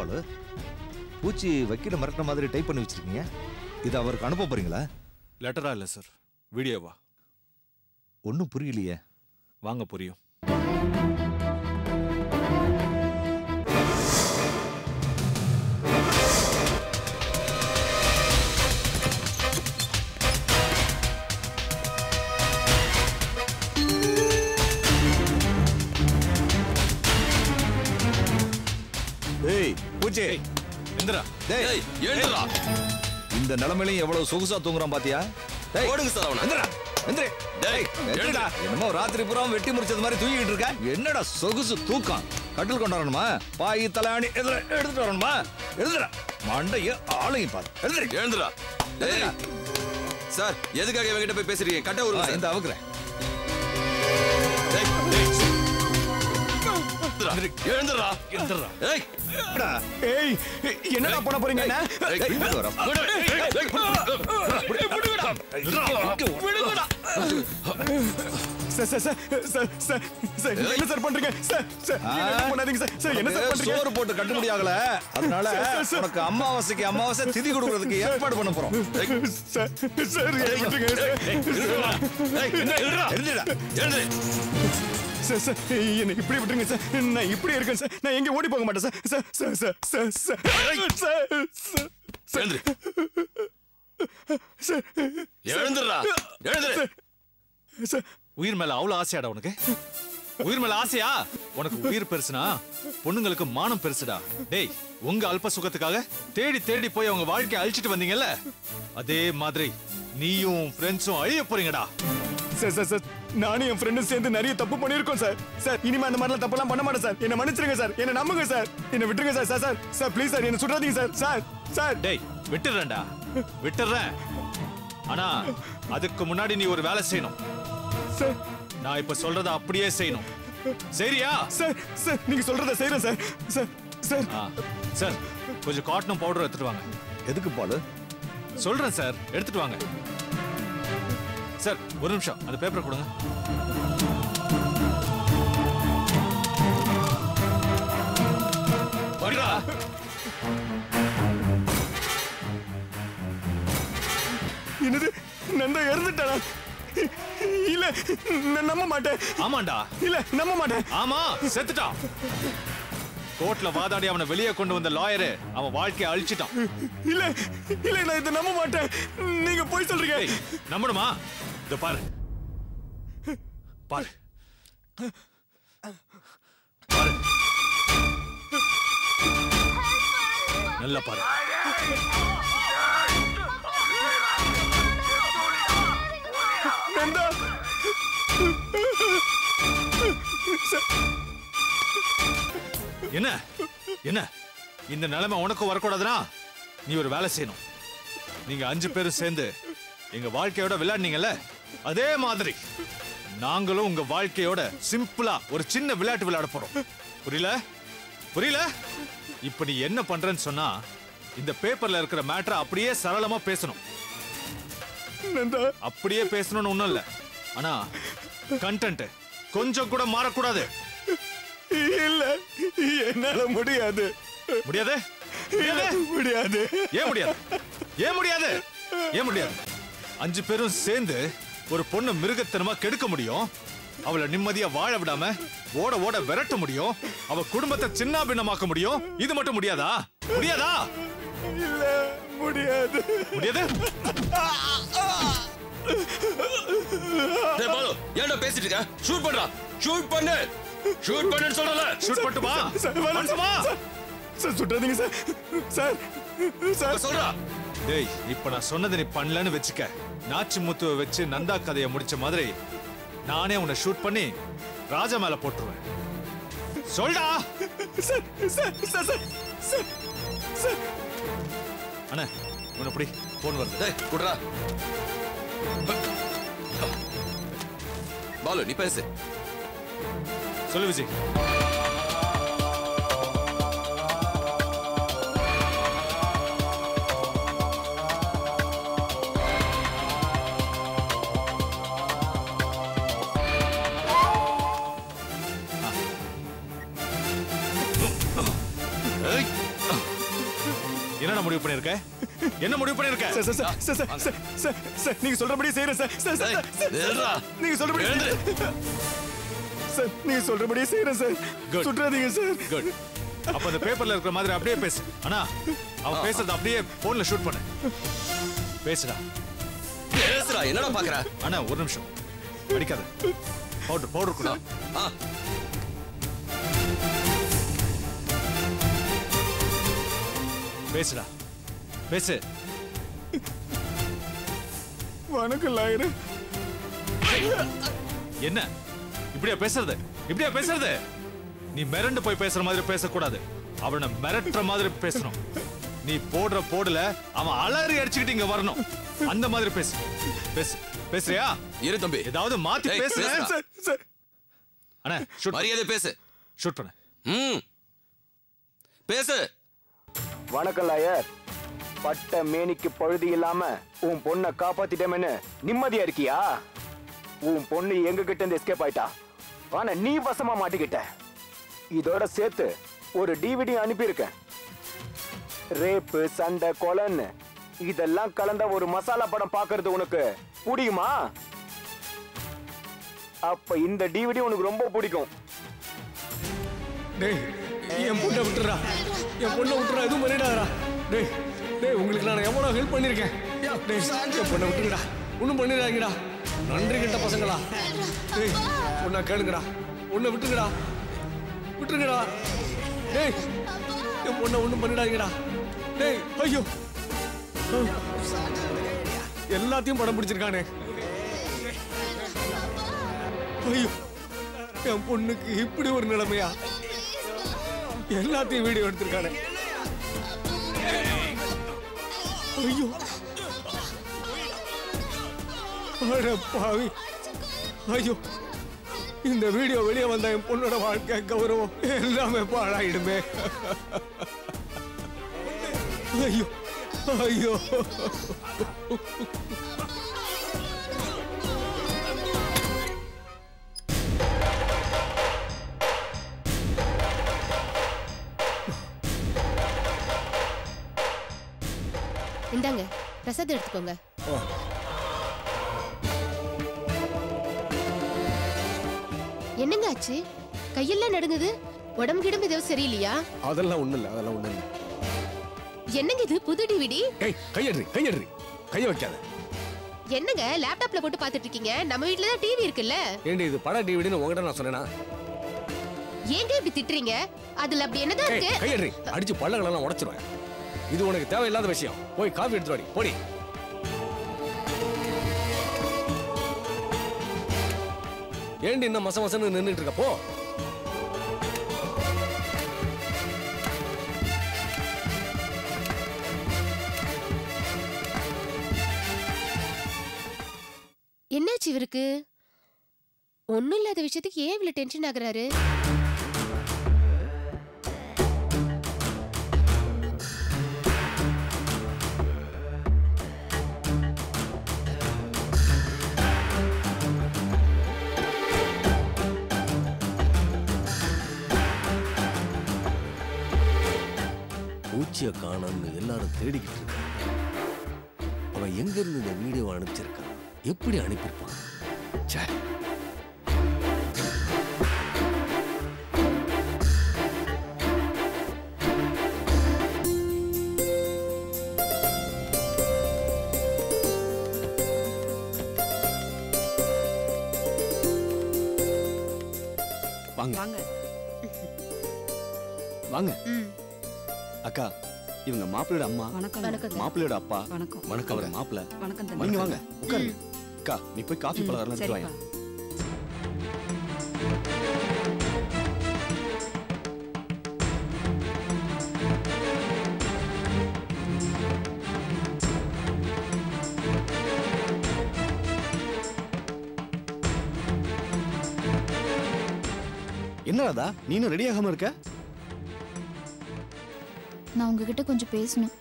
பாலு பூச்சி வக்கீல மிரட்டின மாதிரி டைப் பண்ணி வச்சிருக்கீங்க. இது அவருக்கு அனுப்ப போறீங்களா? லெட்டரா இல்ல சார், வீடியோவா? ஒன்னும் புரியலையே. வாங்க புரியும். பூச்சி எந்திரா. டேய் எழுந்துடா. இந்த நிலைமையிலும் எவ்வளவு சொகுசா தூங்குறான் பாத்தியா? டேய் ஓடுங்க சார் அவன. எந்திரா எந்திரே. டேய் எழுடா. என்னமோ ராத்திரி பூரா வெட்டி முடிச்சது மாதிரி தூங்கிட்டு இருக்க. என்னடா சொகுசு தூக்கம்? கட்டில் கொண்டு வரணுமா? பாய் தலையாணி எடுத்துட்டு வரணுமா? எழுதுடா. மண்டைய ஆளையும் பாரு. எழுந்துடா. டேய் சார் எதுக்காக இவங்கிட்ட போய் பேசுறீங்க? கட்ட ஒரு இந்த அவுக்குறேன். எழுந்துடா. ஏய் என்னடா பண்ண போறீங்க? என்ன சார் பண்றீங்க? சோறு போட்டு கட்ட முடியாகல, அதனால உனக்கு அமாவாசை திதி கொடுக்கறதுக்கு ஏற்பாடு பண்ண போறோம். என்ன இப்படி விட்டுருங்க சார். நான் இப்படி இருக்கேன் சார். நான் எங்க ஓடி போக மாட்டேன் சார். உயிர் மேல அவ்வளவு ஆசையாடா உனக்கு? உயிர் மேல ஆசையா? உனக்கு உயிர் பெருசுனா பொண்ணுங்களுக்கு மானம் பெருசுடா. டேய், உங்க அல்ப சுகத்துக்காக தேடி தேடி போய் அவங்க வாழ்க்கையை அழிச்சிட்டு வந்தீங்கல்ல, அதே மாதிரி நீயும் ஃப்ரெண்ட்ஸும் அழிய போறீங்கடா. சார் நானும் என் ஃப்ரெண்டும் சேர்ந்து நிறைய தப்பு பண்ணிருக்கோம் சார். சார் இனிமே அந்த மாதிரிலாம் தப்பெல்லாம் பண்ண மாட்டேன் சார். என்ன மன்னிச்சிருங்க சார். என்ன நம்புங்க சார். என்ன விட்டுருங்க sir. Sir sir please sir, என்ன சுடாதீங்க சார். சார் சார் டேய் விட்டுறேன்டா, விட்டுறேன். ஆனா அதுக்கு முன்னாடி நீ ஒரு வேலை செய்யணும் சார். நான் இப்ப சொல்றத அப்படியே செய்யணும். சரியா? சார் சார் நீங்க சொல்றத செய்றேன் சார். சார் சார் சார் கொஞ்சம் காட்டனும் பவுடர் எடுத்துட்டு வாங்க. எதுக்கு பாலு? சொல்றேன் சார், எடுத்துட்டு வாங்க. சார் ஒரு நிமிஷம், அந்த பேப்பர் கொடுங்க. வரடா. என்னது? நந்தா இறந்துட்டானா? இல்ல நான் நம்ப மாட்டேன். ஆமாண்டா. இல்ல நம்ப மாட்டேன். ஆமா செத்துட்டான். கோர்ட்ல வாதாடி அவனை வெளியே கொண்டு வந்த லாயரு அவன் வாழ்க்கையை அழிச்சிட்டான். இல்ல இல்ல நான் இதை நம்ப மாட்டேன். நீங்க போய் சொல்றீங்க. நம்பணுமா? இத பாரு பாரு பாரு, நல்லா பாரு. நந்தா என்ன என்ன இந்த நிலைமை உனக்கு வரக்கூடாதுன்னா நீ ஒரு வேலை செய்யணும். நீங்க 5 பேரும் சேர்ந்து எங்க வாழ்க்கையோட விளையாடுனீங்கல்ல, அதே மாதிரி நாங்களும் உங்க வாழ்க்கையோட சிம்பிளா ஒரு சின்ன விளையாட்டு விளையாட போறோம். புரியல? புரியல? இப்ப நீ என்ன பண்றன்னு சொன்னா, இந்த பேப்பர்ல இருக்கிற மேட்டரை அப்படியே சரளமா பேசணும். அப்படியே பேசணும்னு ஒண்ணும் இல்ல, ஆனா கண்டென்ட் கொஞ்சம் கூட மாறக்கூடாது. இல்ல என்னால முடியாது. முடியாது? முடியாது. ஏன் முடியாது? ஏன் முடியாது? ஏன் முடியாது? 5 பேரும் சேர்ந்து ஒரு பொண்ணு மிருகத்தனமா கெடுக்க முடியும். அவளை நிம்மதியா வாழ விடாம ஓட ஓட விரட்ட முடியும். அவ குடும்பத்தை சின்ன பின்னமாக்க முடியும். இது மட்டும் முடியாதா? முடியாதா? இல்ல முடியாது. முடியாது? டேய் பாலு, ஏன்டா பேசிட்டு இருக்க? ஷூட் பண்றா. ஷூட் பண்ணு. ஷூட் பண்ணுன்னு சொல்றல. ஷூட் பண்ணட்டுமா? பண்ணட்டுமா? சார் சுட்டாதீங்க சார். சார் சார் சொல்றா. டேய், இப்ப நான் சொன்னதை நீ பண்ணலன்னு வெச்சுக்க, நாச்சி முத்துவை வச்சு நந்தா கதையை முடிச்ச மாதிரி நானே உன்னை ஷூட் பண்ணி ராஜா மேல போட்டுருவேன். சொல்டா. Sir sir sir sir sir அண்ணா உன்னை அப்படி போன் வருது. டேய் குடுறா. பாலு நீ பேசு. சொல்லு விஜய். என்னடா முடிவு பண்ணிருக்க? என்ன முடிவு பண்ணிருக்க? சார் நீங்க சொல்றபடியே செய்யறேன் சார். நீங்க சொல்றபடியே சார், நீங்க சொல்றபடியே செய்யறேன் சார். சுற்றாதீங்க சார். குட். அப்ப அந்த பேப்பர்ல இருக்கிற மாதிரி அப்படியே பேசு. அண்ணா, அவன் பேசுறத அப்படியே போன்ல ஷூட் பண்ணு. பேசுடா. என்னடா பாக்குற? அண்ணா ஒரு நிமிஷம் அடிக்காத. பவுடர் கூட. பேசுடா, பேசு. வணக்கம் லாயர். என்ன இப்படியா பேசுறது? நீ மிரண்டு போய் பேசுற மாதிரி பேசக்கூடாது. அவனை மிரட்டுற மாதிரி பேசணும். நீ போடுற போடுல அவன் அலறி அடிச்சுக்கிட்டு இங்க வரணும். அந்த மாதிரி பேசுறியா? இரு தம்பி, ஏதாவது மாத்தி பேசு. அண்ணா ஷூட். மரியாதை பேசு. ஷூட் பண்ணு. பேசு. வணக்கம் லாயர். பட்ட மேனிக்கு பழுதி இல்லாம உன் பொண்ணை காப்பாத்திட்டேன்னு நிம்மதியா இருக்கியா? உன் பொண்ணு எங்க கிட்ட இருந்து எஸ்கேப் ஆயிட்டா. ஆனா நீ வசமா மாட்டிக்கிட்ட. இதோட சேர்த்து ஒரு டிவிடி அனுப்பியிருக்கேன். ரேப்பு, சண்டை, கொலைன்னு இதெல்லாம் கலந்த ஒரு மசாலா படம் பாக்குறது உனக்கு பிடிக்குமா? அப்ப இந்த டிவிடி உனக்கு ரொம்ப பிடிக்கும். என் பொண்ணை விட்டுறா, எதுவும் பண்ணிடாதா. டேய் உங்களுக்கு நான் எவ்வளவு ஹெல்ப் பண்ணிருக்கேன். என் பொண்ணை விட்டுங்கடா, ஒன்னும் பண்ணிடாதீங்கடா. நன்றி கிட்ட பசங்களா. டேய் பொண்ணா கேளுங்கடா, பொண்ணை விட்டுங்கடா. டேய் என் பொண்ணை ஒன்னும் பண்ணிடாதீங்கடா. டேய் ஐயோ, எல்லாத்தையும் படம் பிடிச்சிருக்கானே. ஐயோ, என் பொண்ணுக்கு இப்படி ஒரு நிலைமையா? எல்லாத்தையும் வீடியோ எடுத்திருக்கானே. ஐயோ, பாவி. ஐயோ, இந்த வீடியோ வெளியே வந்த என் பொண்ணோட வாழ்க்கை, கௌரவம் எல்லாமே பாழாயிடுமே. ஐயோ ஐயோ. இந்தாங்க பிரசாத் எடுத்துக்கோங்க. என்னங்க ஆச்சு? கையெல்லாம் நடுங்குது. உடம்பு கிடம்பு எதுவும் சரியில்லையா? அதெல்லாம் ஒண்ணு இல்ல. என்னங்க இது புது டிவிடி? கையெடு, கைய வைக்காத. என்னங்க லேப்டாப்ல போட்டு பாத்துட்டு இருக்கீங்க? நம்ம வீட்ல தான் டிவி இருக்குல்ல. ஏண்டி இது பட டிவிடின்னு உங்ககிட்ட நான் சொன்னேனா? ஏங்க இப்படி திட்டுறீங்க? அதுல அப்படி என்னதான் இருக்கு? கையெடு, அடிச்சு பல்லகளெல்லாம் உடைச்சிருவேன். இது உனக்கு தேவையில்லாத விஷயம். போய் காபி எடுத்து வாடி, போடி. ஏண்டி இன்னும் மசமசன்னு நின்னுட்டு இருக்க? போ. என்னாச்சு இவருக்கு? ஒண்ணும் இல்லாத விஷயத்துக்கு ஏன் இவ்வளவு டென்ஷன் ஆகுறாரு? பூச்சியை காணோம்னு எல்லாரும் தேடிக்கிட்டு இருக்காங்க. அவன் எங்க இருந்து இந்த வீடியோ அனுப்பிச்சிருக்கான்? எப்படி அனுப்பியிருப்பான்? ச்சே. வாங்க வாங்க. அக்கா, இவங்க மாப்பிள்ளையோட அம்மா. வணக்கம். மாப்பிள்ளையோட அப்பா. வணக்கம் அவரை மாப்பிள்ளை. வணக்கம். நீங்க வாங்க உட்காருங்க. அக்கா, நீ போய் காஃபி பலகாரம் எடுத்து வாங்க. என்னடா நீனும் ரெடி ஆகாம இருக்க? நான் உங்ககிட்ட கொஞ்சம் பேசணும்.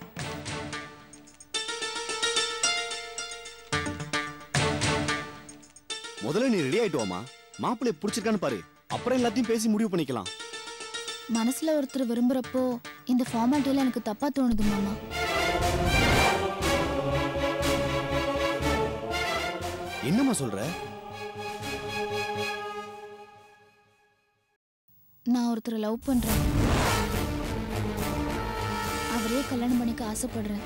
முதல்ல நீ ரெடி ஆயிட்டு வாமா. மாப்பிள்ளைய பிடிச்சிருக்கான்னு பாரு, அப்புறம் எல்லாத்தையும் பேசி முடிவு பண்ணிக்கலாம். மனசுல ஒருத்தர் விரும்புறப்போ இந்த ஃபார்மாலிட்டியில எனக்கு தப்பா தோணுது மாமா. என்னம்மா சொல்ற? நான் ஒருத்தரை லவ் பண்றேன். அவரே கல்யாணம் பண்ணிக்க ஆசைப்படுறேன்.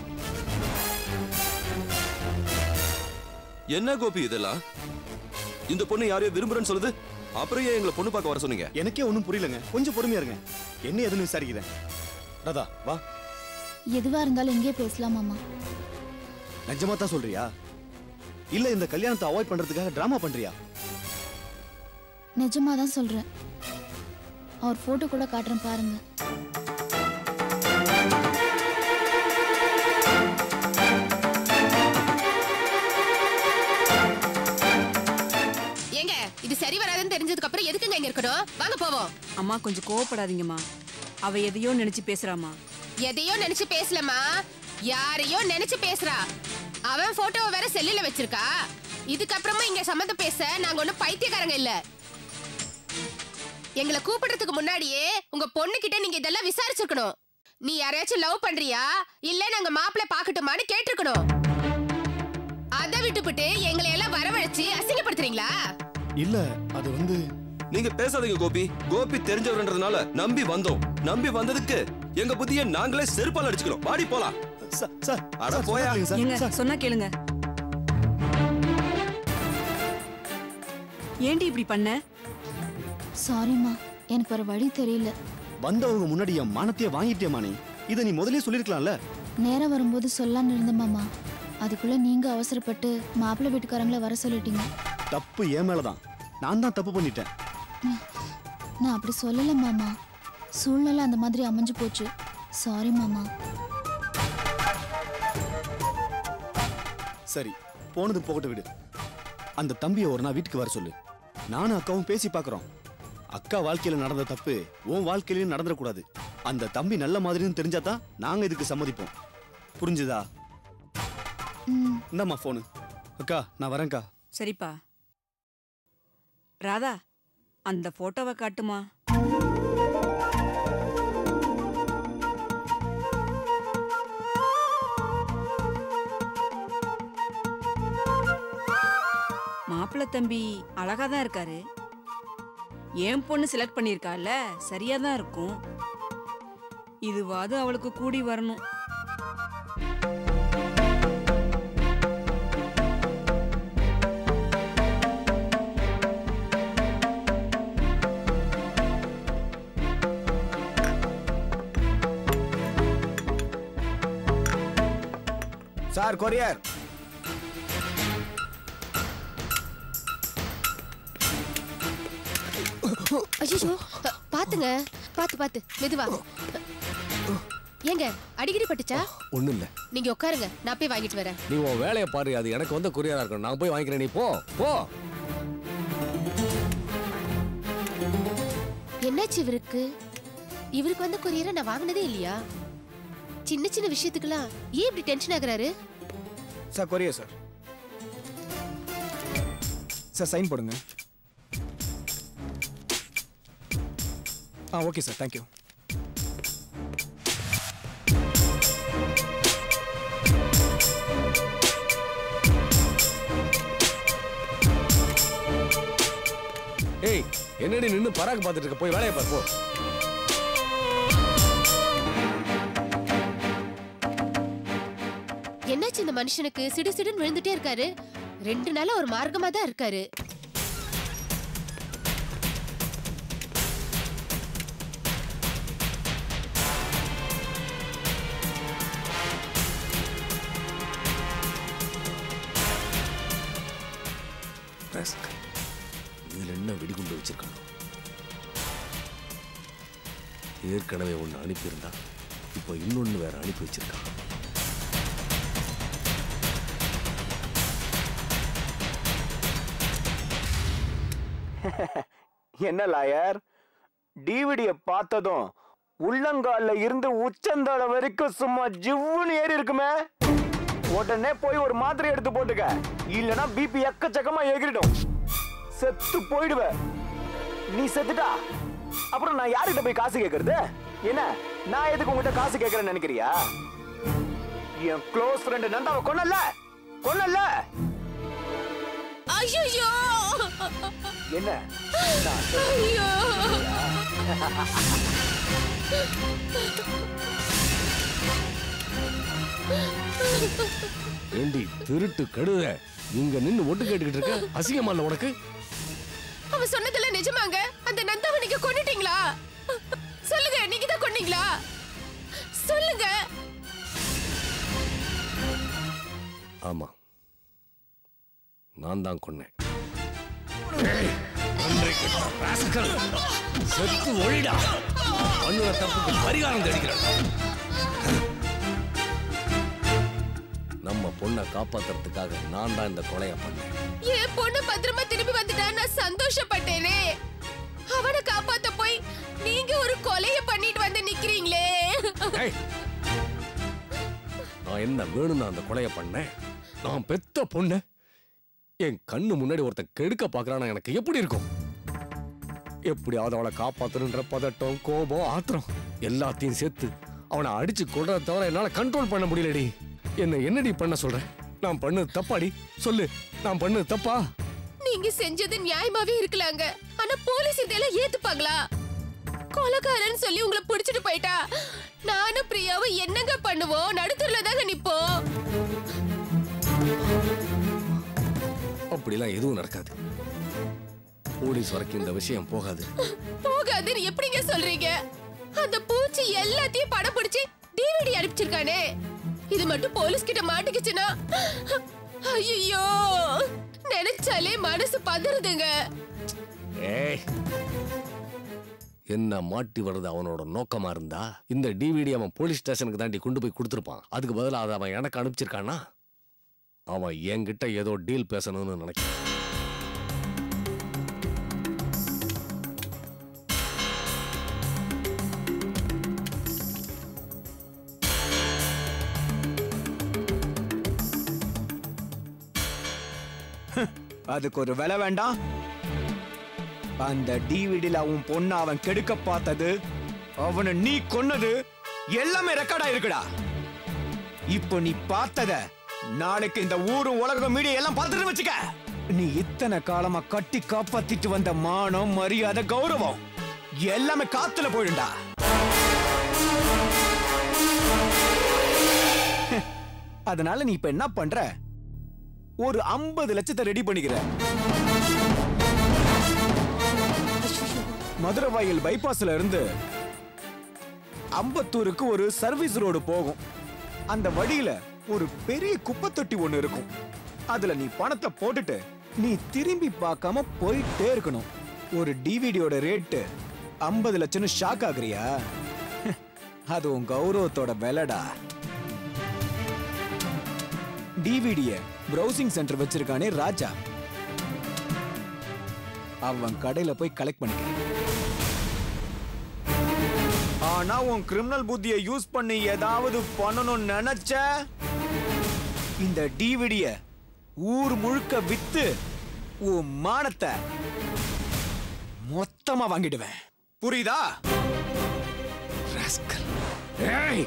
என்ன கோபி இதெல்லாம்? இந்த பொண்ணு யாரையோ விரும்புறேன்னு சொல்லுது, அப்புறம் ஏன் எங்களை பொண்ணு பார்க்க வர சொன்னீங்க? எனக்கே ஒன்றும் புரியலங்க. கொஞ்சம் பொறுமையா இருங்க. என்ன எதுன்னு விசாரிக்கிறேன். ராதா வா. எதுவா இருந்தாலும் இங்கே பேசலாம் மாமா. நிஜமா தான் சொல்றியா? இல்ல இந்த கல்யாணத்தை அவாய்ட் பண்றதுக்காக டிராமா பண்றியா? நிஜமா தான் சொல்றேன். அவர் போட்டோ கூட காட்டுறேன் பாருங்க. ஏங்க இது சரி வராதுன்னு தெரிஞ்சதுக்கு அப்புறம் எதுக்குங்க இங்க இருக்கணும்? வாங்க போவோம். அம்மா கொஞ்சம் கோவப்படாதீங்கம்மா. அவ எதையோ நினைச்சு பேசுறாமா. எதையோ நினைச்சு பேசலமா, யாரையோ நினைச்சு பேசுறா. அவன் போட்டோவை வேற செல்லுல வச்சிருக்கா. இதுக்கப்புறமா இங்க சம்மந்தம் பேச நாங்க ஒண்ணும் பைத்தியக்காரங்க இல்ல. எங்களை கூப்பிடுறதுக்கு முன்னாடியே உங்க பொண்ணு கிட்ட நீங்க இதெல்லாம் விசாரிச்சிருக்கணும். நீ யாரையாச்சும் லவ் பண்றியா இல்ல நாங்க மாப்பிள்ளை பாக்கட்டுமான்னு கேட்டிருக்கணும். அதை விட்டுவிட்டு எங்களை எல்லாம் வரவழைச்சு அசிங்கப்படுத்துறீங்களா? இல்ல அது வந்து நீங்க பேசாதீங்க கோபி. கோபி தெரிஞ்சவர்ன்றதுனால நம்பி வந்தோம். நம்பி வந்ததுக்கு எங்க புத்திய நாங்களே செருப்பால் அடிச்சுக்கிறோம். வாடி போலாம். சார் அட போயா. ஏங்க சொன்னா கேளுங்க. ஏண்டி இப்படி பண்ண? சாரிம்மா, எனக்கு வேற வழி தெரியல. வந்தவங்க முன்னாடி என் மானத்தையே வாங்கிட்டியம்மா நீ. இதை நீ முதல்லயே சொல்லிருக்கலாம்ல. நேரம் வரும்போது சொல்லான்னு இருந்தேன் மாமா. அதுக்குள்ள நீங்க அவசரப்பட்டு மாப்பிள்ளை வீட்டுக்காரங்களை வர சொல்லிட்டீங்க. தப்பு என் மேலதான். நான் தான் தப்பு பண்ணிட்டேன். நான் அப்படி சொல்லல மாமா. சூழ்நிலை அந்த மாதிரி அமைஞ்சு போச்சு. சாரி மாமா. சரி, போனது போகட்டு விடு. அந்த தம்பியை ஒரு நாள் வீட்டுக்கு வர சொல்லு. நானும் அக்காவும் பேசி பார்க்கறோம். அக்கா வாழ்க்கையில நடந்த தப்பு உன் வாழ்க்கையிலும் நடந்துடக்கூடாது. அந்த தம்பி நல்ல மாதிரின்னு தெரிஞ்சாதான் நாங்க இதுக்கு சம்மதிப்போம். புரிஞ்சுதா? இந்தாம்மா போனு. அக்கா நான் வரேன்க்கா. சரிப்பா. ராதா அந்த போட்டோவை காட்டுமா. மாப்பிள்ளை தம்பி அழகாதான் இருக்காரு. என் பொண்ணு செலக்ட் பண்ணிருக்கால, சரியாதான் இருக்கும். இதுவாது அவளுக்கு கூடி வரணும். Sir courier. ஐயோ பாத்துங்க, பாத்து மெதுவா. ஏங்க அடிக்கடி பட்டுச்சா? ஒண்ணும் இல்ல. நீங்க உட்காருங்க, நான் போய் வாங்கிட்டு வரேன். நீ உன் வேலையை பாரு. அது எனக்கு வந்து கொரியரா இருக்கணும். நான் போய் வாங்கிக்கிறேன். நீ போ போ. என்னாச்சு இவருக்கு? இவருக்கு வந்த கொரியரை நான் வாங்கினதே இல்லையா? சின்ன சின்ன விஷயத்துக்கெல்லாம் ஏன் இப்படி டென்ஷன் ஆகுறாரு? Sir courier sir. Sir sign போடுங்க. Okay sir, thank you. ஏய், என்னடி நின்னு பராக்கு பார்த்துட்டு இருக்க? போய் வேலையை பாரு போ. என்னாச்சு இந்த மனுஷனுக்கு? சிடு சிடுன்னு விழுந்துட்டே இருக்காரு. 2 நாளா ஒரு மார்க்கமா தான் இருக்காரு. இதுல என்ன வெடிகுண்டு வச்சிருக்காங்க? ஏற்கனவே ஒண்ணு அனுப்பியிருந்தா இப்போ இன்னொன்னு வேற அனுப்பி வச்சிருக்காங்க. என்ன லாயர், டிவிடிய பார்த்ததும் உள்ளங்கால்ல இருந்து உச்சந்தாள வரைக்கும் சும்மா ஜிவ்வுன்னு ஏறி இருக்குமே. உடனே போய் ஒரு மாத்திரை எடுத்து போட்டுக்க, இல்லனா பிபி எக்கச்சக்கமா எகிரிடும். செத்து போயிடுவ. நீ செத்துட்டா அப்புறம் நான் யார்கிட்ட போய் காசு கேட்கறது? என்ன நான் எதுக்கு உங்ககிட்ட காசு கேட்கறேன்னு நினைக்கிறியா? என் க்ளோஸ் ஃப்ரெண்ட் நந்தாவை கொன்னல ஐயோ என்ன ஐயோ ஏண்டி திருட்டு கடுத இங்க நின்னு ஒட்டு கேட்டுக்கிட்டு இருக்க? அசிங்கமா இல்ல உனக்கு? அவன் சொன்னதெல்லாம் நிஜமாங்க? அந்த நந்தாவை நீங்க கொன்னுட்டீங்களா? சொல்லுங்க, நீங்க தான் கொன்னீங்களா? சொல்லுங்க. ஆமா, நான் தான் கொன்னேன். செத்து ஒழிடா, பண்ணுற தப்புக்கு பரிகாரம் தேடிக்கிறேன். நம்ம பொண்ணை காப்பாத்துறதுக்காக நான் தான் இந்த கொலையை பண்ணேன். என் பொண்ணு பத்திரமா திரும்பி வந்துட்டா நான் சந்தோஷப்பட்டேனே. அவனை காப்பாத்த போய் நீங்க ஒரு கொலையை பண்ணிட்டு வந்து நிக்கிறீங்களே. நான் என்ன வேணும்னு அந்த கொலையை பண்ணேன்? நான் பெத்த பொண்ணு என் கண்ணு முன்னாடி ஒருத்தன் கெடுக்க பாக்குறானா எனக்கு எப்படி இருக்கும்? எப்படியாவது அவளை காப்பாத்தணுன்ற பதட்டம், கோபம், ஆத்திரம் எல்லாத்தையும் சேர்த்து அவனை அடிச்சு கொள்றத தவிர என்னால கண்ட்ரோல் பண்ண முடியலடி. என்னடி பண்ண சொல்ற? நான் பண்ணது தப்பாடி? சொல்லு, நான் பண்ணது தப்பா? நீங்க செஞ்சது நியாயமாவே இருக்கலாங்க. ஆனா போலீஸ் இதெல்லாம் ஏத்துப்பாங்களா? கொலைகாரன்னு சொல்லி உங்களை பிடிச்சிட்டு போயிட்டா நானும் பிரியாவும் என்னங்க பண்ணுவோம்? நடுத்தூர்ல தாங்க நிப்போம். அப்படிலாம் எதுவும் நடக்காது. போலீஸ் வரைக்கும் இந்த விஷயம் போகாது. போகாதுன்னு எப்படிங்க சொல்றீங்க? அந்த பூச்சி எல்லாத்தையும் படம் பிடிச்சி டிவிடி அனுப்பிச்சிருக்கானே. இது மட்டும் போலீஸ் கிட்ட மாட்டிக்கிச்சுனா ஐயோ, நினைச்சாலே மனசு பதறுதுங்க. ஏய், என்ன மாட்டி வர்றது அவனோட நோக்கமா இருந்தா இந்த டிவிடி அவன் போலீஸ் ஸ்டேஷனுக்கு தாண்டி கொண்டு போய் கொடுத்துருப்பான். அதுக்கு பதிலா அதை அவன் எனக்கு அனுப்பிச்சிருக்கானா? அவன் என்கிட்ட ஏதோ டீல் பேசணும்னு நினைக்கிறேன். அதுக்கு ஒரு விலை வேண்டாம். அந்த டிவிடில அவன் பொண்ணு அவன் கெடுக்க பார்த்தது, அவனை நீ கொன்னது எல்லாமே ரெக்கார்டா இருக்குடா. இப்போ நீ பார்த்தத நாளைக்கு இந்த ஊரு உலகம் மீடியா எல்லாம் பார்த்துட்டு வச்சுக்க. நீ இத்தனை காலமா கட்டி காப்பாத்திட்டு வந்த மானம், மரியாதை, கௌரவம் எல்லாமே காத்துல போயிடும்டா. அதனால நீ இப்ப என்ன பண்ற? ஒரு 50 லட்சத்தை ரெடி பண்ணிக்கிற. மதுரவாயல் பைபாஸ்ல இருந்து அம்பத்தூருக்கு ஒரு சர்வீஸ் ரோடு போகும். அந்த வழியில ஒரு பெரிய குப்பை தொட்டி ஒண்ணு இருக்கும். அதுல நீ பணத்தை போட்டுட்டு நீ திரும்பி பார்க்காம போயிட்டே இருக்கணும். ஒரு டிவிடியோட ரேட்டு 50 லட்சம்னு ஷாக் ஆகுறியா? அது உன் கௌரவத்தோட விலைடா. டிவிடிய பிரவுசிங் சென்டர் வச்சிருக்கானே ராஜா, அவன் கடையில போய் கலெக்ட் பண்ணிக்க. ஆனா உன் கிரிமினல் புத்தியை யூஸ் பண்ணி ஏதாவது பண்ணணும்னு நினைச்ச இந்த டிவிடிய ஊர் முழுக்க வித்து உன் மானத்தை மொத்தமா வாங்கிடுவேன். புரியுதா? ஏய்,